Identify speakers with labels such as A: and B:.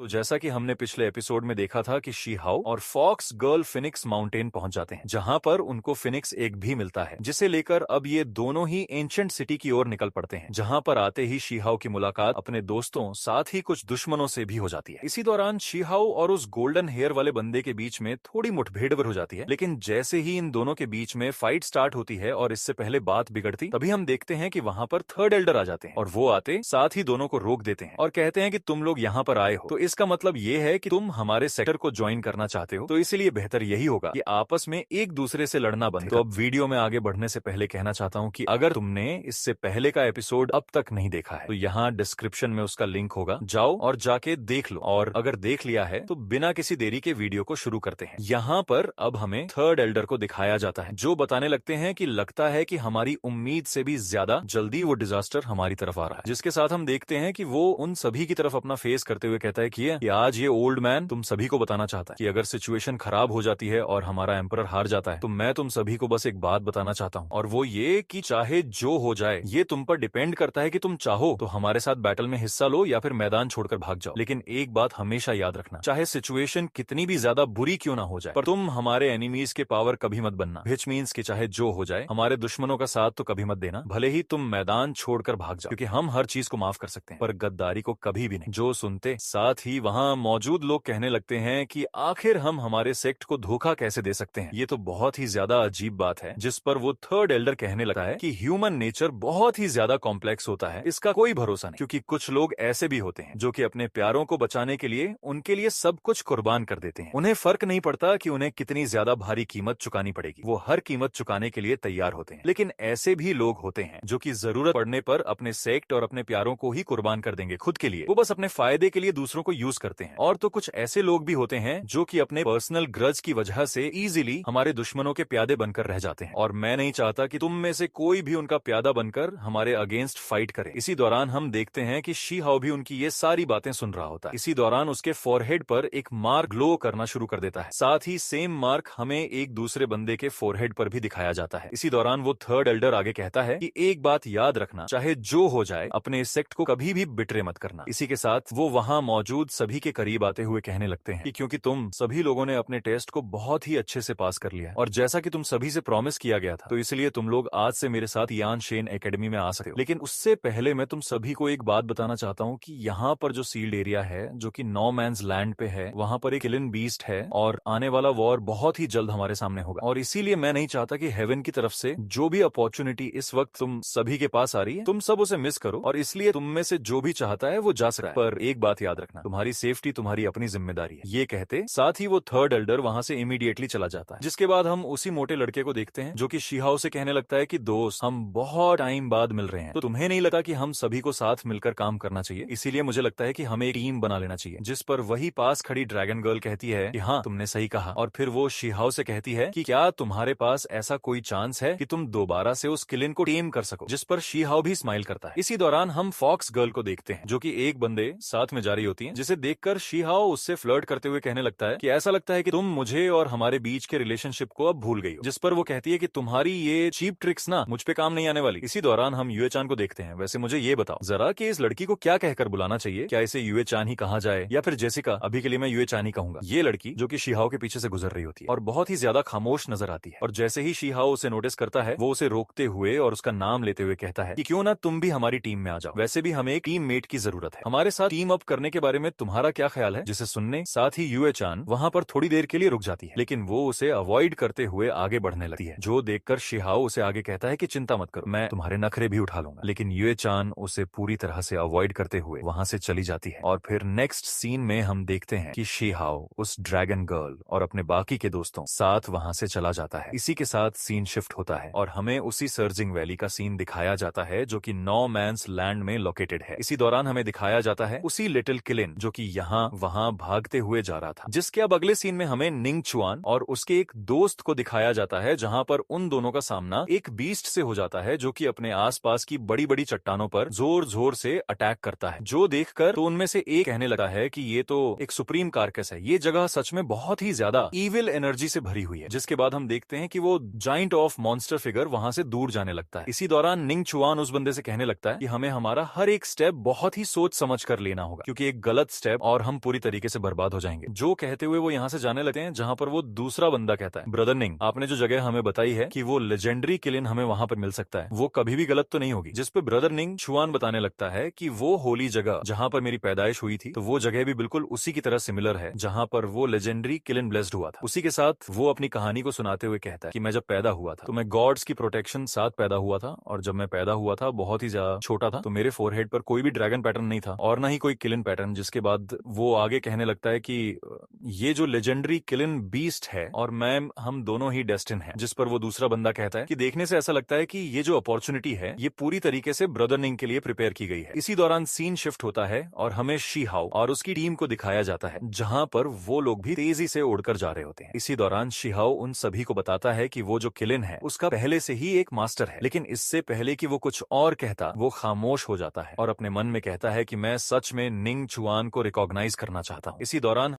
A: तो जैसा कि हमने पिछले एपिसोड में देखा था कि शी हाउ और फॉक्स गर्ल फिनिक्स माउंटेन पहुंच जाते हैं, जहां पर उनको फिनिक्स एक भी मिलता है, जिसे लेकर अब ये दोनों ही एंशिएंट सिटी की ओर निकल पड़ते हैं। जहां पर आते ही शी हाउ की मुलाकात अपने दोस्तों साथ ही कुछ दुश्मनों से भी हो जाती है। इसी दौरान शी हाउ और उस गोल्डन हेयर वाले बंदे के बीच में थोड़ी मुठभेड़ हो जाती है, लेकिन जैसे ही इन दोनों के बीच में फाइट स्टार्ट होती है और इससे पहले बात बिगड़ती, तभी हम देखते हैं कि वहां पर थर्ड एल्डर आ जाते हैं और वो आते साथ ही दोनों को रोक देते हैं और कहते हैं कि तुम लोग यहाँ पर आए हो तो इसका मतलब ये है कि तुम हमारे सेक्टर को ज्वाइन करना चाहते हो, तो इसीलिए बेहतर यही होगा कि आपस में एक दूसरे से लड़ना बंद करो। तो अब वीडियो में आगे बढ़ने से पहले कहना चाहता हूँ कि अगर तुमने इससे पहले का एपिसोड अब तक नहीं देखा है तो यहाँ डिस्क्रिप्शन में उसका लिंक होगा, जाओ और जाके देख लो। और अगर देख लिया है तो बिना किसी देरी के वीडियो को शुरू करते हैं। यहाँ पर अब हमें थर्ड एल्डर को दिखाया जाता है, जो बताने लगते हैं कि लगता है कि हमारी उम्मीद से भी ज्यादा जल्दी वो डिजास्टर हमारी तरफ आ रहा है, जिसके साथ हम देखते हैं कि वो उन सभी की तरफ अपना फेस करते हुए कहता है कि आज ये ओल्ड मैन तुम सभी को बताना चाहता है कि अगर सिचुएशन खराब हो जाती है और हमारा एम्परर हार जाता है तो मैं तुम सभी को बस एक बात बताना चाहता हूँ, और वो ये कि चाहे जो हो जाए ये तुम पर डिपेंड करता है कि तुम चाहो तो हमारे साथ बैटल में हिस्सा लो या फिर मैदान छोड़कर भाग जाओ। लेकिन एक बात हमेशा याद रखना, चाहे सिचुएशन कितनी भी ज्यादा बुरी क्यों ना हो जाए, पर तुम हमारे एनिमीज के पावर कभी मत बनना। विच मीन्स कि चाहे जो हो जाए हमारे दुश्मनों का साथ तो कभी मत देना, भले ही तुम मैदान छोड़कर भाग जाओ, क्योंकि हम हर चीज को माफ कर सकते हैं पर गद्दारी को कभी भी नहीं। जो सुनते साथ ही वहां मौजूद लोग कहने लगते हैं कि आखिर हम हमारे सेक्ट को धोखा कैसे दे सकते हैं। ये तो बहुत ही ज्यादा अजीब बात है, जिस पर वो थर्ड एल्डर कहने लगता है कि ह्यूमन नेचर बहुत ही ज्यादा कॉम्प्लेक्स होता है, इसका कोई भरोसा नहीं, क्योंकि कुछ लोग ऐसे भी होते हैं जो कि अपने प्यारों को बचाने के लिए उनके लिए सब कुछ कुर्बान कर देते हैं। उन्हें फर्क नहीं पड़ता कि उन्हें कितनी ज्यादा भारी कीमत चुकानी पड़ेगी, वो हर कीमत चुकाने के लिए तैयार होते हैं। लेकिन ऐसे भी लोग होते हैं जो कि जरूरत पड़ने पर अपने सेक्ट और अपने प्यारों को ही कुर्बान कर देंगे खुद के लिए, वो बस अपने फायदे के लिए दूसरों को यूज करते हैं। और तो कुछ ऐसे लोग भी होते हैं जो कि अपने पर्सनल ग्रज की वजह से इजीली हमारे दुश्मनों के प्यादे बनकर रह जाते हैं, और मैं नहीं चाहता कि तुम में से कोई भी उनका प्यादा बनकर हमारे अगेंस्ट फाइट करे। इसी दौरान हम देखते हैं कि शी हाउ भी उनकी ये सारी बातें सुन रहा होता है। इसी दौरान उसके फोरहेड पर एक मार्क ग्लो करना शुरू कर देता है, साथ ही सेम मार्क हमें एक दूसरे बंदे के फोरहेड पर भी दिखाया जाता है। इसी दौरान वो थर्ड एल्डर आगे कहता है कि एक बात याद रखना, चाहे जो हो जाए अपने सेक्ट को कभी भी बिट्रे मत करना। इसी के साथ वो वहां मौजूद सभी के करीब आते हुए कहने लगते हैं कि क्योंकि तुम सभी लोगों ने अपने टेस्ट को बहुत ही अच्छे से पास कर लिया और जैसा कि तुम सभी से प्रॉमिस किया गया था, तो इसलिए तुम लोग आज से मेरे साथ यान शेन एकेडमी में आ सकते हो। लेकिन उससे पहले मैं तुम सभी को एक बात बताना चाहता हूँ कि यहाँ पर जो सील्ड एरिया है जो कि नो मैंस लैंड पे है, वहां पर एक किलिन बीस्ट है और आने वाला वॉर बहुत ही जल्द हमारे सामने होगा, और इसीलिए मैं नहीं चाहता कि हेवन की तरफ से जो भी अपॉर्चुनिटी इस वक्त तुम सभी के पास आ रही है तुम सब उसे मिस करो, और इसलिए तुम में से जो भी चाहता है वो जा सकता है, पर एक बात याद रखना, तुम्हारी सेफ्टी तुम्हारी अपनी जिम्मेदारी है। ये कहते साथ ही वो थर्ड एल्डर वहां से इमीडिएटली चला जाता है। जिसके बाद हम उसी मोटे लड़के को देखते हैं जो कि शी हाउ से कहने लगता है कि दोस्त, हम बहुत टाइम बाद मिल रहे हैं, तो तुम्हें नहीं लगता कि हम सभी को साथ मिलकर काम करना चाहिए? इसीलिए मुझे लगता है कि हमें एक टीम बना लेना चाहिए। जिस पर वही पास खड़ी ड्रैगन गर्ल कहती है कि हाँ तुमने सही कहा, और फिर वो शी हाउ से कहती है कि क्या तुम्हारे पास ऐसा कोई चांस है कि तुम दोबारा से उस किलिन को टेम कर सको? जिस पर शी हाउ भी स्माइल करता है। इसी दौरान हम फॉक्स गर्ल को देखते हैं जो कि एक बंदे साथ में जा रही होती है, जिसे देखकर शी हाउ उससे फ्लर्ट करते हुए कहने लगता है कि ऐसा लगता है कि तुम मुझे और हमारे बीच के रिलेशनशिप को अब भूल गई हो। जिस पर वो कहती है कि तुम्हारी ये चीप ट्रिक्स ना मुझ पे काम नहीं आने वाली। इसी दौरान हम यूए चान को देखते हैं। वैसे मुझे ये बताओ जरा कि इस लड़की को क्या कहकर बुलाना चाहिए? क्या इसे यूए चान ही कहा जाए या फिर जेसिका? अभी के लिए मैं यूए चान ही कहूंगा। ये लड़की जो कि शी हाउ के पीछे से गुजर रही होती है और बहुत ही ज्यादा खामोश नजर आती है, और जैसे ही शी हाउ उसे नोटिस करता है वो उसे रोकते हुए और उसका नाम लेते हुए कहता है कि क्यों ना तुम भी हमारी टीम में आ जाओ, वैसे भी हमें एक टीम मेट की जरूरत है। हमारे साथ टीम अप करने के बारे में तुम्हारा क्या ख्याल है? जिसे सुनने साथ ही यूए चान वहां पर थोड़ी देर के लिए रुक जाती है, लेकिन वो उसे अवॉइड करते हुए आगे बढ़ने लगती है, जो देखकर शी हाउ उसे आगे कहता है कि चिंता मत करो, मैं तुम्हारे नखरे भी उठा लूंगा। लेकिन यूए चान उसे पूरी तरह से अवॉइड करते हुए वहां से चली जाती है। और फिर नेक्स्ट सीन में हम देखते हैं कि शी हाउ उस ड्रैगन गर्ल और अपने बाकी के दोस्तों साथ वहां से चला जाता है। इसी के साथ सीन शिफ्ट होता है और हमें उसी सर्जिंग वैली का सीन दिखाया जाता है जो कि नो मैंस लैंड में लोकेटेड है। इसी दौरान हमें दिखाया जाता है उसी लिटिल किलिन जो कि यहाँ वहां भागते हुए जा रहा था, जिसके अब अगले सीन में हमें निंग चुआन और उसके एक दोस्त को दिखाया जाता है, जहां पर उन दोनों का सामना एक बीस्ट से हो जाता है जो कि अपने आसपास की बड़ी बड़ी चट्टानों पर जोर जोर से अटैक करता है, जो देखकर तो उनमें से एक कहने लगा है कि ये तो एक सुप्रीम कारकस है, ये जगह सच में बहुत ही ज्यादा ईविल एनर्जी से भरी हुई है। जिसके बाद हम देखते हैं कि वो जाइंट ऑफ मॉन्स्टर फिगर वहां से दूर जाने लगता है। इसी दौरान निंग चुआन उस बंदे से कहने लगता है कि हमें हमारा हर एक स्टेप बहुत ही सोच समझ कर लेना होगा, क्योंकि एक गलत स्टेप और हम पूरी तरीके से बर्बाद हो जाएंगे। जो कहते हुए वो यहाँ से जाने लगते हैं जहाँ पर वो दूसरा बंदा कहता है, ब्रदर निंग, आपने जो जगह हमें बताई है कि वो लेजेंडरी किलिन हमें वहाँ पर मिल सकता है, वो कभी भी गलत तो नहीं होगी। जिस पे ब्रदर निंग छुआन बताने लगता है कि वो होली जगह जहाँ पर मेरी पैदाइश हुई थी, तो वो जगह भी बिल्कुल उसी की तरह सिमिलर है जहाँ पर वो लेजेंडरी किलिन ब्लेस्ड हुआ था। उसी के साथ वो अपनी कहानी को सुनाते हुए कहता है कि मैं जब पैदा हुआ था तो मैं गॉड्स की प्रोटेक्शन साथ पैदा हुआ था, और जब मैं पैदा हुआ था बहुत ही ज्यादा छोटा था, तो मेरे फोरहेड पर कोई भी ड्रैगन पैटर्न नहीं था और ना ही कोई किलिन पैटर्न। जिसके बाद वो आगे कहने लगता है कि ये जो लेजेंडरी किलिन बीस्ट है और मैं, हम दोनों ही डेस्टिन हैं। जिस पर वो दूसरा बंदा कहता है कि देखने से ऐसा लगता है कि ये जो अपॉर्चुनिटी है ये पूरी तरीके से ब्रदर निंग के लिए प्रिपेयर की गई है। इसी दौरान सीन शिफ्ट होता है और हमें शी हाउ और उसकी टीम को दिखाया जाता है जहां पर वो लोग भी तेजी से उड़कर जा रहे होते हैं। इसी दौरान शी हाउ उन सभी को बताता है कि वो जो किलिन है उसका पहले से ही एक मास्टर है, लेकिन इससे पहले कि वो कुछ और कहता वो खामोश हो जाता है और अपने मन में कहता है कि मैं सच में निंग चुआन को रिकॉग्नाइज करना चाहता हूँ। इसी दौरान